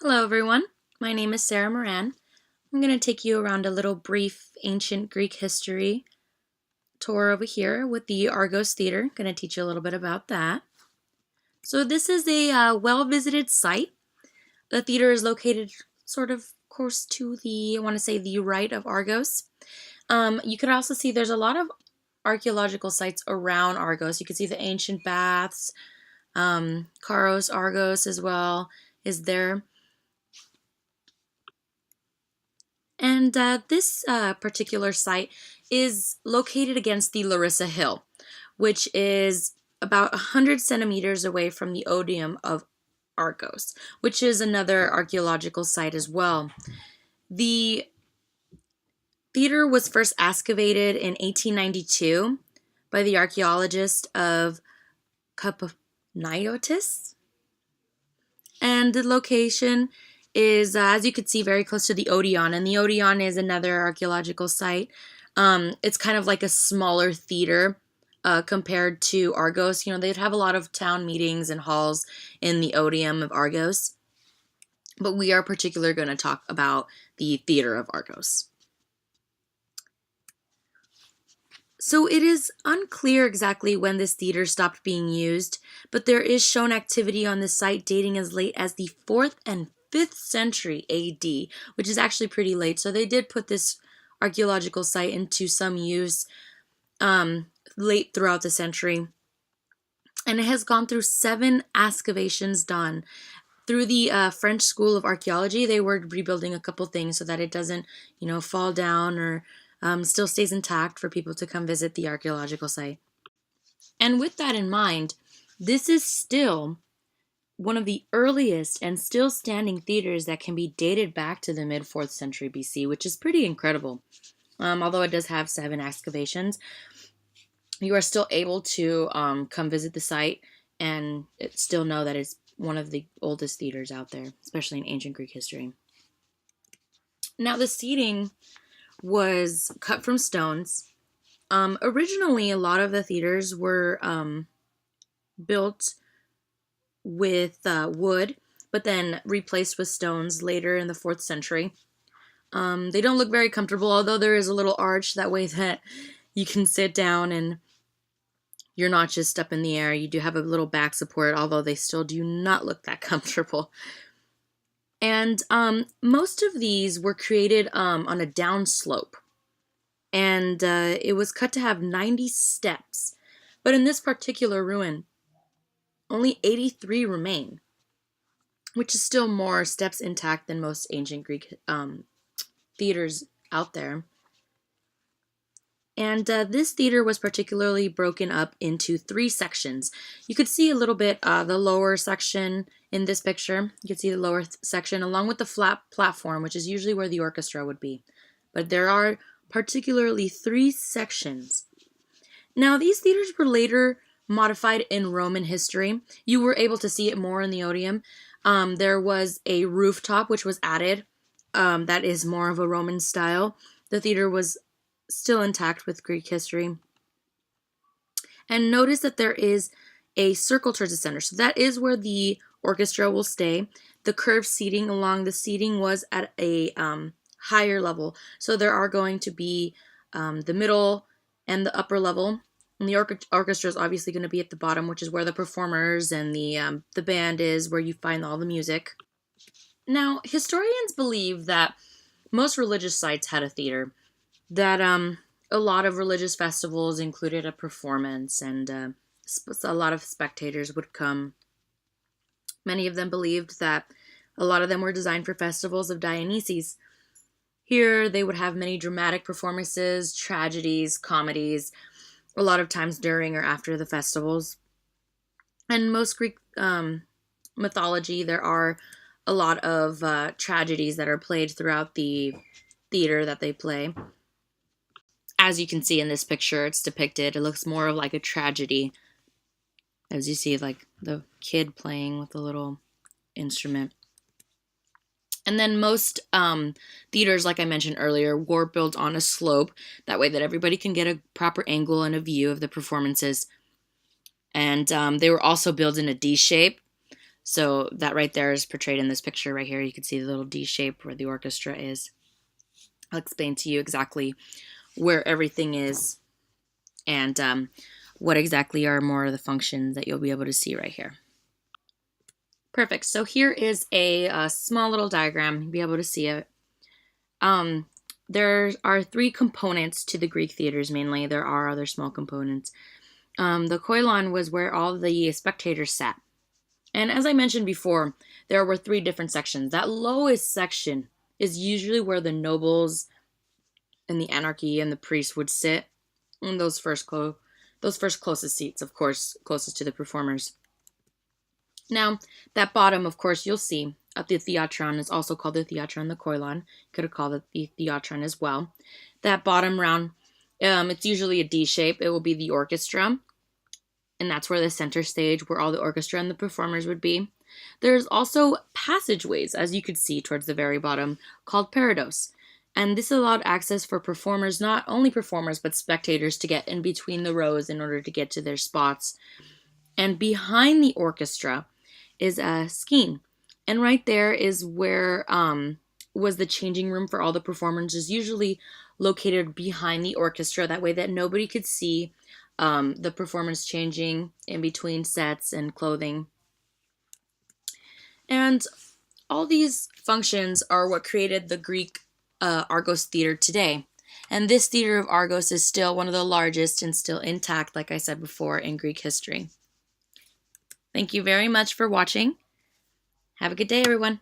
Hello everyone, my name is Sara Moran. I'm going to take you around a little brief ancient Greek history tour over here with the Argos Theater. I'm going to teach you a little bit about that. So this is a well-visited site. The theater is located sort of course to the, I want to say the right of Argos. You can also see there's a lot of archaeological sites around Argos. You can see the ancient baths, Karos Argos as well is there. And this particular site is located against the Larissa Hill, which is about 100 centimeters away from the Odeum of Argos, which is another archaeological site as well. The theater was first excavated in 1892 by the archaeologist of Kaponiotis, and the location is, as you can see, very close to the Odeon, and the Odeon is another archaeological site. It's kind of like a smaller theater compared to Argos. You know, they'd have a lot of town meetings and halls in the Odeum of Argos, but we are particularly going to talk about the theater of Argos. So it is unclear exactly when this theater stopped being used, but there is shown activity on the site dating as late as the 4th and 5th century AD, which is actually pretty late. So they did put this archaeological site into some use late throughout the century. And it has gone through 7 excavations done. Through the French School of Archaeology, they were rebuilding a couple things so that it doesn't, fall down or still stays intact for people to come visit the archaeological site. And with that in mind, this is still one of the earliest and still standing theaters that can be dated back to the mid-4th century BC, which is pretty incredible. Although it does have 7 excavations, you are still able to come visit the site and still know that it's one of the oldest theaters out there, especially in ancient Greek history. Now, the seating was cut from stones. Originally, a lot of the theaters were built with wood, but then replaced with stones later in the 4th century. They don't look very comfortable, although there is a little arch that way that you can sit down and you're not just up in the air. You do have a little back support, although they still do not look that comfortable. And most of these were created on a down slope. And it was cut to have 90 steps. But in this particular ruin, only 83 remain, which is still more steps intact than most ancient Greek theaters out there. And this theater was particularly broken up into 3 sections. You could see a little bit the lower section in this picture. You can see the lower section along with the flat platform, which is usually where the orchestra would be. But there are particularly 3 sections. Now, these theaters were later modified in Roman history. You were able to see it more in the Odeum. There was a rooftop which was added that is more of a Roman style. The theater was still intact with Greek history. And notice that there is a circle towards the center. So that is where the orchestra will stay. The curved seating along the seating was at a higher level. So there are going to be the middle and the upper level. And the orchestra is obviously going to be at the bottom, which is where the performers and the band is, where you find all the music. Now, historians believe that most religious sites had a theater, that a lot of religious festivals included a performance, and a lot of spectators would come. Many of them believed that a lot of them were designed for festivals of Dionysus. Here, they would have many dramatic performances, tragedies, comedies, a lot of times during or after the festivals. And most Greek mythology, there are a lot of tragedies that are played throughout the theater that they play. As you can see in this picture, it's depicted. It looks more like a tragedy. As you see, like the kid playing with a little instrument. And then most theaters, like I mentioned earlier, were built on a slope. That way that everybody can get a proper angle and a view of the performances. And they were also built in a D shape. So that right there is portrayed in this picture right here. You can see the little D shape where the orchestra is. I'll explain to you exactly where everything is and what exactly are more of the functions that you'll be able to see right here. Perfect. So here is a small little diagram. You'll be able to see it. There are three components to the Greek theaters mainly. There are other small components. The koilon was where all the spectators sat. And as I mentioned before, there were three different sections. That lowest section is usually where the nobles and the anarchy and the priests would sit in those first closest seats, of course, closest to the performers. Now, that bottom, of course, you'll see at the theatron is also called the theatron, the koilon. Could have called it the theatron as well. That bottom round, it's usually a D shape. It will be the orchestra, and that's where the center stage, where all the orchestra and the performers would be. There's also passageways, as you could see towards the very bottom, called parados. And this allowed access for performers, not only performers, but spectators, to get in between the rows in order to get to their spots. And behind the orchestra is a skene. And right there is where was the changing room for all the performers, is usually located behind the orchestra. That way that nobody could see the performance changing in between sets and clothing. And all these functions are what created the Greek Argos theater today. And this theater of Argos is still one of the largest and still intact, like I said before, in Greek history. Thank you very much for watching. Have a good day, everyone.